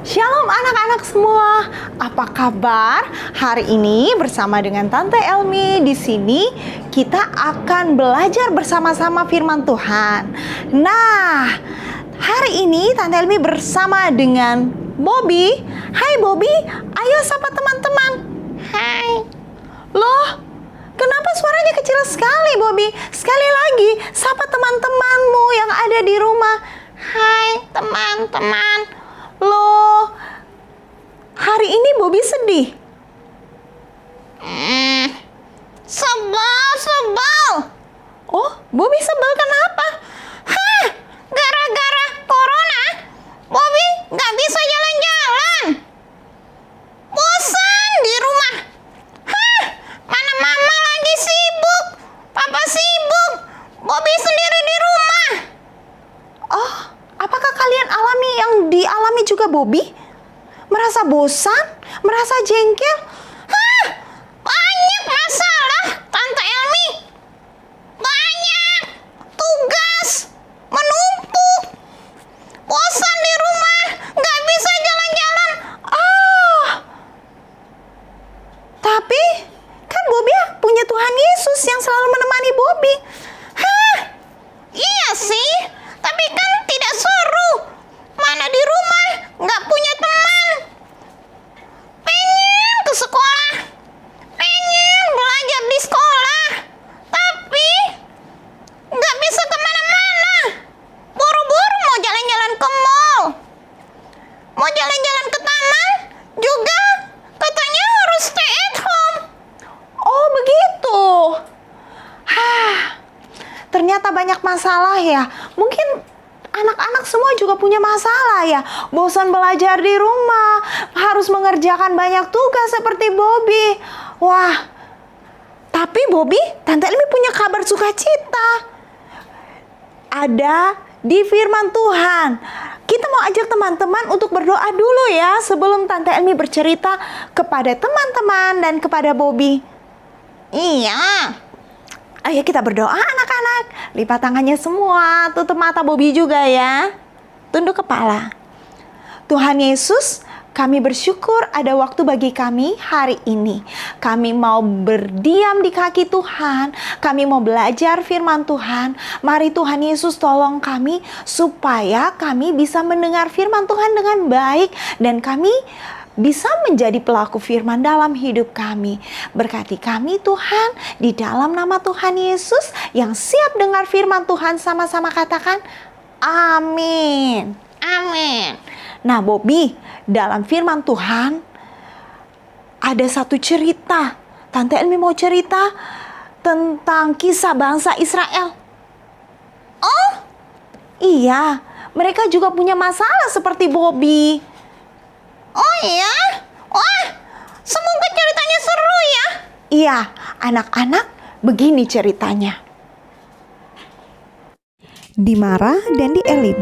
Shalom anak-anak semua. Apa kabar? Hari ini bersama dengan Tante Elmi di sini kita akan belajar bersama-sama firman Tuhan. Nah, hari ini Tante Elmi bersama dengan Bobby. Hai Bobby, ayo sapa teman-teman. Hai. Loh, kenapa suaranya kecil sekali Bobby? Sekali lagi, sapa teman-temanmu yang ada di rumah. Hai teman-teman. Loh, hari ini Bobby sedih. Sebel. Oh, Bobby sebel kenapa? Hah, gara-gara corona, Bobby gak bisa jalan-jalan. Bosan di rumah. Hah, mana mama lagi sibuk, papa sibuk, Bobby sendiri di rumah. Oh, apakah kalian alami yang dialami juga Bobby? Merasa bosan? Merasa jengkel? Hah, banyak masalah Tante Elmi. Banyak tugas menumpuk. Bosan di rumah, gak bisa jalan-jalan. Tapi kan Bobby punya Tuhan Yesus yang selalu menemani Bobby. Hah, iya sih. Tapi kan tidak seru. Mana di rumah nggak punya teman. Pengen ke sekolah. Pengen belajar di sekolah. Tapi nggak bisa kemana-mana. Buru-buru mau jalan-jalan ke mall. Mau jalan-jalan ke taman. Juga katanya harus stay at home. Oh begitu. Ternyata banyak masalah ya. Mungkin anak-anak semua juga punya masalah ya. Bosan belajar di rumah, harus mengerjakan banyak tugas seperti Bobby. Wah, tapi Bobby, Tante Elmi punya kabar sukacita. Ada di firman Tuhan. Kita mau ajak teman-teman untuk berdoa dulu ya sebelum Tante Elmi bercerita kepada teman-teman dan kepada Bobby. Iya. Ayo kita berdoa anak-anak. Lipat tangannya semua. Tutup mata Bobby juga ya. Tunduk kepala. Tuhan Yesus, kami bersyukur ada waktu bagi kami hari ini. Kami mau berdiam di kaki Tuhan. Kami mau belajar firman Tuhan. Mari Tuhan Yesus tolong kami supaya kami bisa mendengar firman Tuhan dengan baik. Dan kami bisa menjadi pelaku firman dalam hidup kami. Berkati kami Tuhan, di dalam nama Tuhan Yesus yang siap dengar firman Tuhan, sama-sama katakan amin. Amin. Nah Bobby, dalam firman Tuhan ada satu cerita. Tante Elmi mau cerita tentang kisah bangsa Israel. Oh iya, mereka juga punya masalah seperti Bobby. Oh iya? Wah, semoga ceritanya seru ya. Iya, anak-anak begini ceritanya. Di Mara dan di Elim,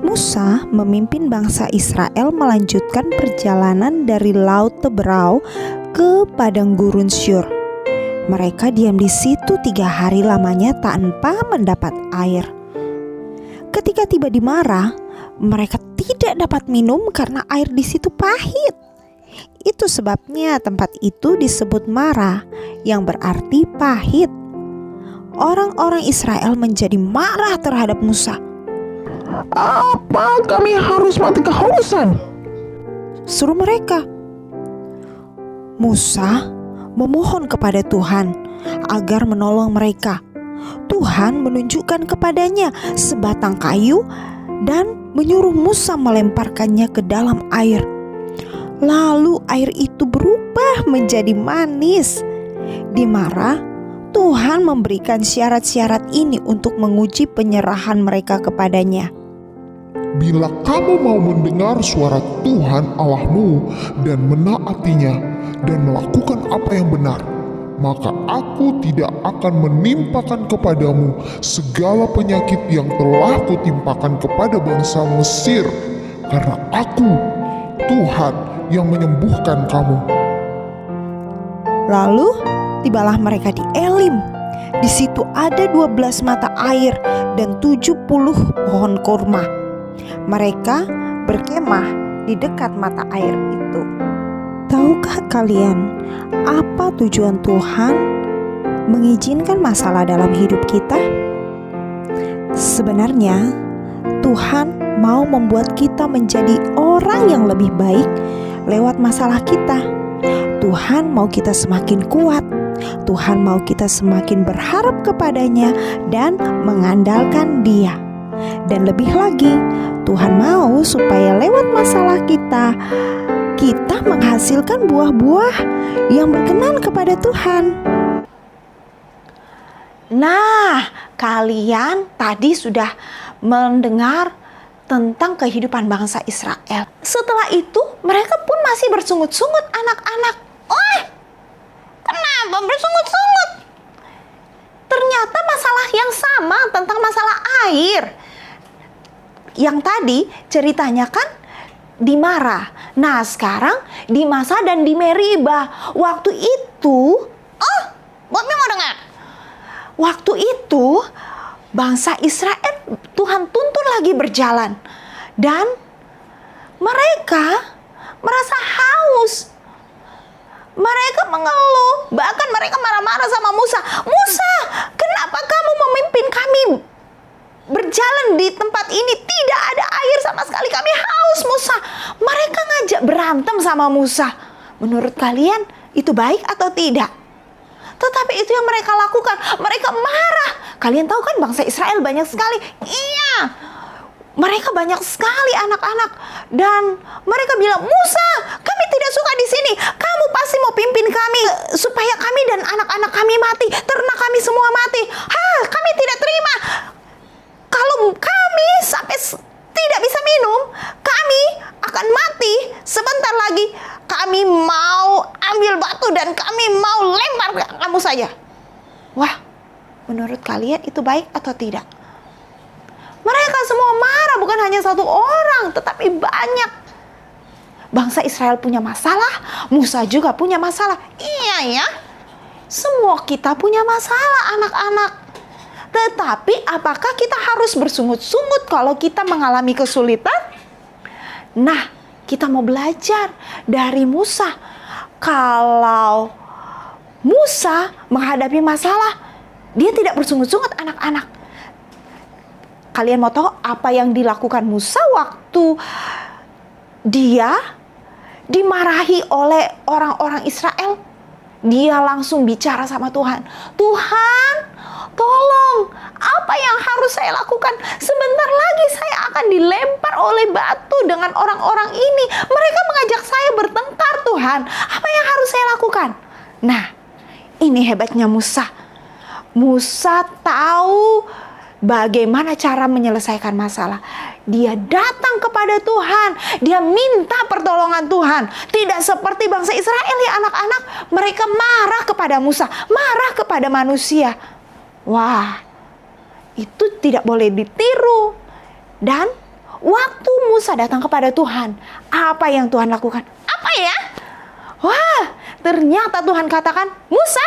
Musa memimpin bangsa Israel melanjutkan perjalanan dari Laut Teberau ke padang gurun Syur. Mereka diam di situ 3 hari lamanya tanpa mendapat air. Ketika tiba di Mara, mereka tidak dapat minum karena air di situ pahit. Itu sebabnya tempat itu disebut Mara, yang berarti pahit. Orang-orang Israel menjadi marah terhadap Musa. Apa kami harus mati kehausan? Suruh mereka. Musa memohon kepada Tuhan agar menolong mereka. Tuhan menunjukkan kepadanya sebatang kayu dan menyuruh Musa melemparkannya ke dalam air. Lalu air itu berubah menjadi manis. Di Mara, Tuhan memberikan syarat-syarat ini untuk menguji penyerahan mereka kepadanya. Bila kamu mau mendengar suara Tuhan Allahmu dan menaatinya dan melakukan apa yang benar, maka aku tidak akan menimpakan kepadamu segala penyakit yang telah kutimpakan kepada bangsa Mesir, karena aku, Tuhan, yang menyembuhkan kamu. Lalu tibalah mereka di Elim. Di situ ada 12 mata air dan 70 pohon kurma. Mereka berkemah di dekat mata air itu. Tahukah kalian apa tujuan Tuhan mengizinkan masalah dalam hidup kita? Sebenarnya Tuhan mau membuat kita menjadi orang yang lebih baik lewat masalah kita. Tuhan mau kita semakin kuat. Tuhan mau kita semakin berharap kepadanya dan mengandalkan Dia. Dan lebih lagi, Tuhan mau supaya lewat masalah kita menghasilkan buah-buah yang berkenan kepada Tuhan. Nah, kalian tadi sudah mendengar tentang kehidupan bangsa Israel. Setelah itu, mereka pun masih bersungut-sungut anak-anak. Oh, kenapa bersungut-sungut? Ternyata masalah yang sama tentang masalah air. Yang tadi ceritanya kan di Mara. Nah, sekarang di Masa dan di Meriba. Waktu itu, Bobby mau dengar. Waktu itu bangsa Israel Tuhan tuntun lagi berjalan dan mereka merasa haus. Mereka mengeluh, bahkan mereka marah-marah sama Musa. Musa, kenapa kamu memimpin kami berjalan di tempat ini? Tidak ada air sama sekali, kami haus, Musa. Mereka ngajak berantem sama Musa. Menurut kalian itu baik atau tidak? Tetapi itu yang mereka lakukan. Mereka marah. Kalian tahu kan bangsa Israel banyak sekali. Iya, mereka banyak sekali anak-anak. Dan mereka bilang, Musa, kami tidak suka di sini. Kamu pasti mau pimpin kami supaya kami dan anak-anak kami mati. Ternak kami semua mati. Kami tidak terima. Kalau kami sampai tidak bisa minum, kami akan mati. Sebentar lagi kami mau ambil batu dan kami mau lempar ke kamu saja. Wah, menurut kalian itu baik atau tidak? Mereka semua marah, bukan hanya satu orang, tetapi banyak. Bangsa Israel punya masalah, Musa juga punya masalah. Iya ya, semua kita punya masalah anak-anak. Tetapi apakah kita harus bersungut-sungut kalau kita mengalami kesulitan? Nah, kita mau belajar dari Musa. Kalau Musa menghadapi masalah, dia tidak bersungut-sungut anak-anak. Kalian mau tahu apa yang dilakukan Musa waktu dia dimarahi oleh orang-orang Israel? Dia langsung bicara sama Tuhan. Tuhan, tolong, apa yang harus saya lakukan? Sebentar lagi saya akan dilempar oleh batu dengan orang-orang ini. Mereka mengajak saya bertengkar, Tuhan. Apa yang harus saya lakukan? Nah, ini hebatnya Musa. Musa tahu bagaimana cara menyelesaikan masalah. Dia datang kepada Tuhan. Dia minta pertolongan Tuhan. Tidak seperti bangsa Israel ya anak-anak. Mereka marah kepada Musa. Marah kepada manusia. Wah, itu tidak boleh ditiru. Dan waktu Musa datang kepada Tuhan, apa yang Tuhan lakukan? Apa ya? Wah, ternyata Tuhan katakan, Musa,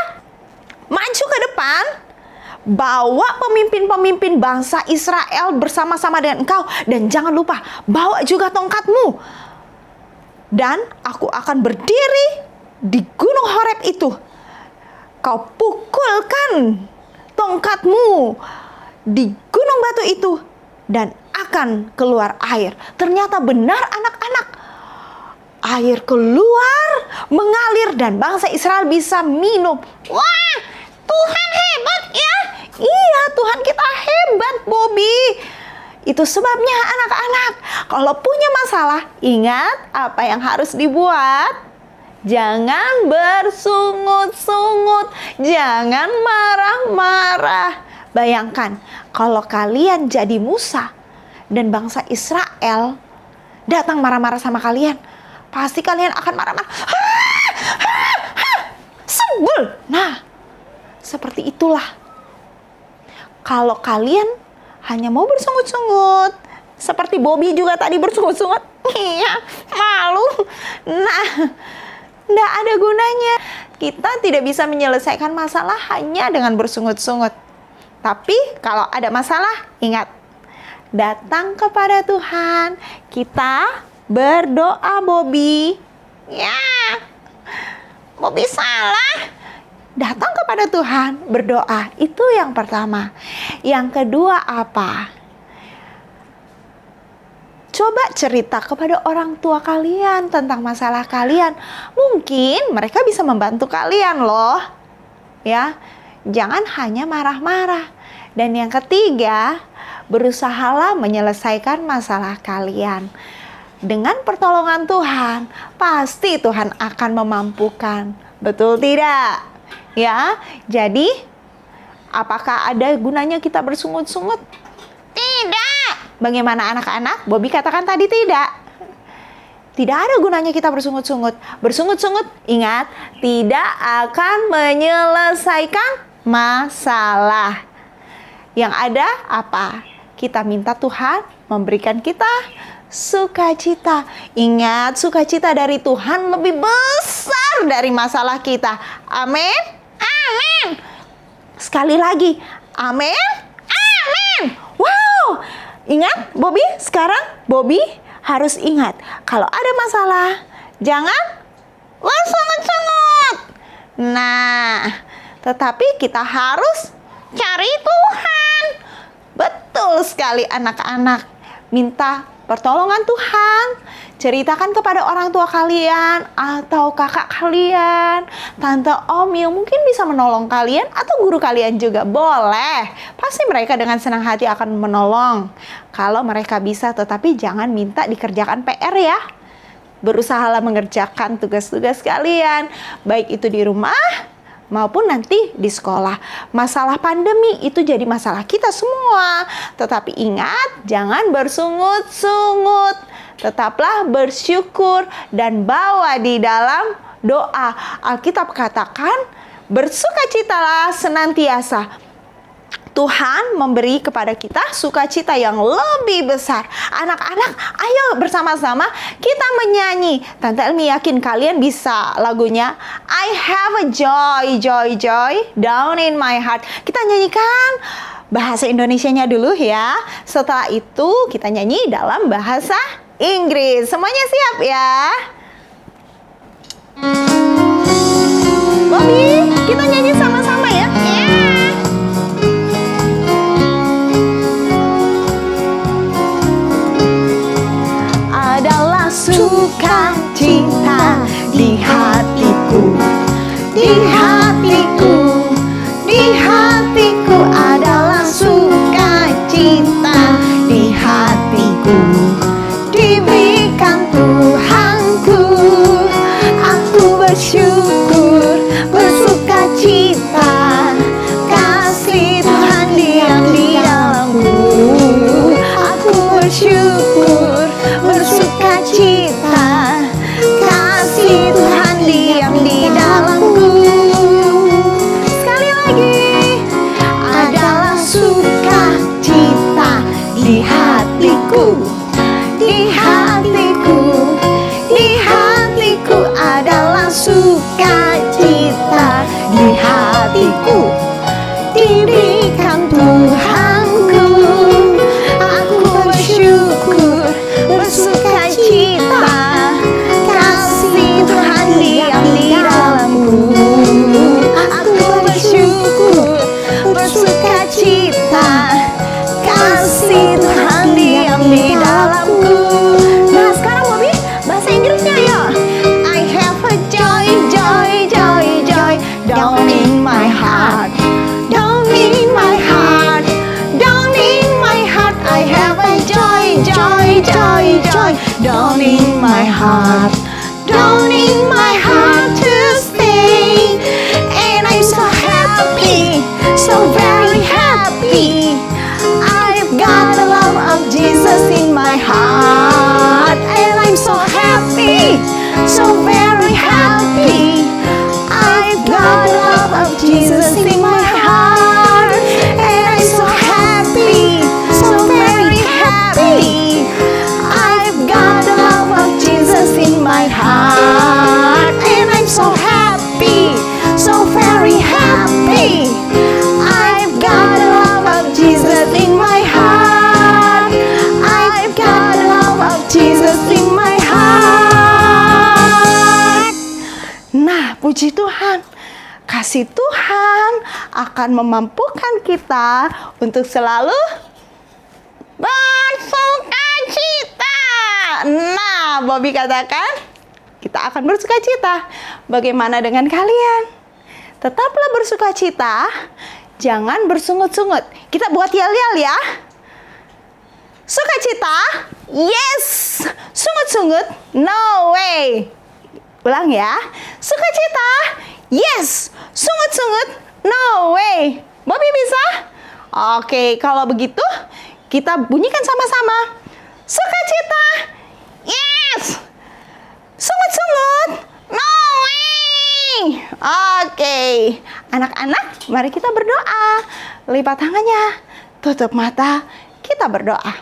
maju ke depan. Bawa pemimpin-pemimpin bangsa Israel bersama-sama dengan engkau. Dan jangan lupa, bawa juga tongkatmu. Dan aku akan berdiri di gunung Horeb itu. Kau pukulkan tongkatmu di gunung batu itu. Dan akan keluar air. Ternyata benar anak-anak. Air keluar, mengalir dan bangsa Israel bisa minum. Wah, Tuhan hebat ya. Iya, Tuhan kita hebat, Bobby. Itu sebabnya anak-anak, kalau punya masalah, ingat apa yang harus dibuat. Jangan bersungut-sungut, jangan marah-marah. Bayangkan, kalau kalian jadi Musa dan bangsa Israel datang marah-marah sama kalian, pasti kalian akan marah-marah. Sebel. Nah, seperti itulah. Kalau kalian hanya mau bersungut-sungut, seperti Bobby juga tadi bersungut-sungut, iya, malu. Nah, tidak ada gunanya. Kita tidak bisa menyelesaikan masalah hanya dengan bersungut-sungut. Tapi kalau ada masalah, ingat, datang kepada Tuhan. Kita berdoa, Bobby. Ya, Bobby salah. Datang kepada Tuhan, berdoa. Itu yang pertama. Yang kedua apa? Coba cerita kepada orang tua kalian tentang masalah kalian. Mungkin mereka bisa membantu kalian loh. Ya, jangan hanya marah-marah. Dan yang ketiga, berusahalah menyelesaikan masalah kalian. Dengan pertolongan Tuhan, pasti Tuhan akan memampukan. Betul tidak? Ya, jadi apakah ada gunanya kita bersungut-sungut? Tidak. Bagaimana anak-anak? Bobby katakan tadi tidak. Tidak ada gunanya kita bersungut-sungut. Bersungut-sungut, ingat, tidak akan menyelesaikan masalah. Yang ada apa? Kita minta Tuhan memberikan kita sukacita. Ingat, sukacita dari Tuhan lebih besar dari masalah kita. Amin. Amin. Sekali lagi. Amin. Amin. Wow. Ingat, Bobby, sekarang Bobby harus ingat, kalau ada masalah, jangan bersungut-sungut. Nah, tetapi kita harus cari Tuhan. Betul sekali anak-anak. Minta pertolongan Tuhan. Ceritakan kepada orang tua kalian atau kakak kalian, tante, om yang mungkin bisa menolong kalian, atau guru kalian juga boleh. Pasti mereka dengan senang hati akan menolong kalau mereka bisa, tetapi jangan minta dikerjakan PR ya. Berusahalah mengerjakan tugas-tugas kalian, baik itu di rumah maupun nanti di sekolah. Masalah pandemi itu jadi masalah kita semua. Tetapi ingat, jangan bersungut-sungut. Tetaplah bersyukur dan bawa di dalam doa. Alkitab katakan, bersukacitalah senantiasa. Tuhan memberi kepada kita sukacita yang lebih besar. Anak-anak, ayo bersama-sama kita menyanyi. Tante Elmi yakin kalian bisa lagunya. I have a joy, joy, joy down in my heart. Kita nyanyikan bahasa Indonesianya dulu ya. Setelah itu kita nyanyi dalam bahasa Inggris. Semuanya siap ya? Bobby, kita nyanyi sama-sama ya. Adalah sukacita di hatiku, di hatiku, di hatiku adalah sukacita di hatiku. Diberikan Tuhanku, aku bersyukur, bersukacita, kasih Tuhan diam di dalamku. Aku bersyukur, bersukacita, kasih Tuhan diam di dalamku. Sekali lagi, adalah sukacita di hatiku. Di hatiku, di hatiku adalah sukacita. Di hatiku, diberikan Tuhanku. Aku bersyukur, bersukacita, kasih Tuhan diam di dalamku. Aku bersyukur, bersukacita, kasih Tuhan diam di dalamku. Nah sekarang Bobby, bahasa Inggrisnya yuk. I have a joy, joy, joy, joy down in my heart, down in my heart, down in my heart. I have a joy, joy, joy, joy down in my heart, down in my heart to stay. And I'm so happy, so very happy. I've got the love of Jesus in my heart. And I'm so happy, so very happy. I've got the love of Jesus in my heart. And I'm so happy, so very happy. I've got the love of Jesus in my Puji Tuhan, kasih Tuhan akan memampukan kita untuk selalu bersukacita. Nah, Bobby katakan, kita akan bersukacita. Bagaimana dengan kalian? Tetaplah bersukacita, jangan bersungut-sungut. Kita buat yel-yel ya. Sukacita, yes. Sungut-sungut, no way. Ulang ya. Sukacita, yes. Sungut-sungut, no way. Bobby bisa? Oke, kalau begitu kita bunyikan sama-sama. Sukacita, yes. Sungut-sungut, no way. Oke, anak-anak, mari kita berdoa. Lipat tangannya, tutup mata, kita berdoa.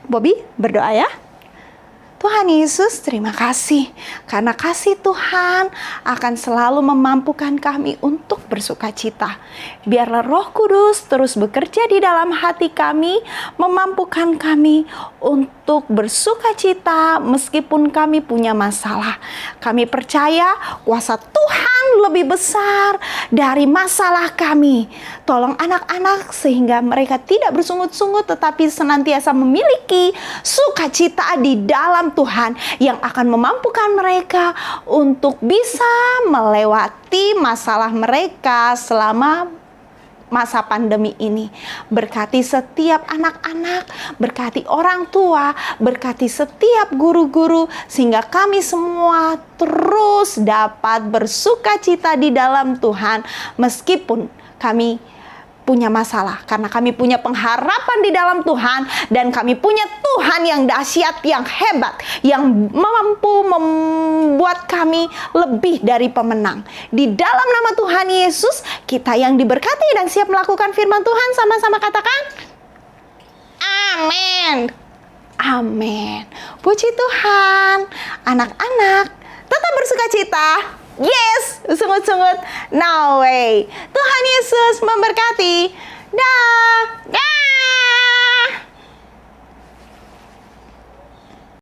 Bobby, berdoa ya. Tuhan Yesus, terima kasih karena kasih Tuhan akan selalu memampukan kami untuk bersukacita. Biarlah Roh Kudus terus bekerja di dalam hati kami, memampukan kami untuk bersukacita meskipun kami punya masalah. Kami percaya kuasa Tuhan lebih besar dari masalah kami. Tolong anak-anak sehingga mereka tidak bersungut-sungut tetapi senantiasa memiliki sukacita di dalam Tuhan yang akan memampukan mereka untuk bisa melewati masalah mereka selama masa pandemi ini. Berkati setiap anak-anak, berkati orang tua, berkati setiap guru-guru sehingga kami semua terus dapat bersukacita di dalam Tuhan meskipun kami punya masalah, karena kami punya pengharapan di dalam Tuhan dan kami punya Tuhan yang dahsyat, yang hebat, yang mampu membuat kami lebih dari pemenang. Di dalam nama Tuhan Yesus, kita yang diberkati dan siap melakukan firman Tuhan, sama-sama katakan amin. Amin. Puji Tuhan. Anak-anak, tetap bersukacita. Yes, sungut-sungut, no way. Tuhan Yesus memberkati. Dah.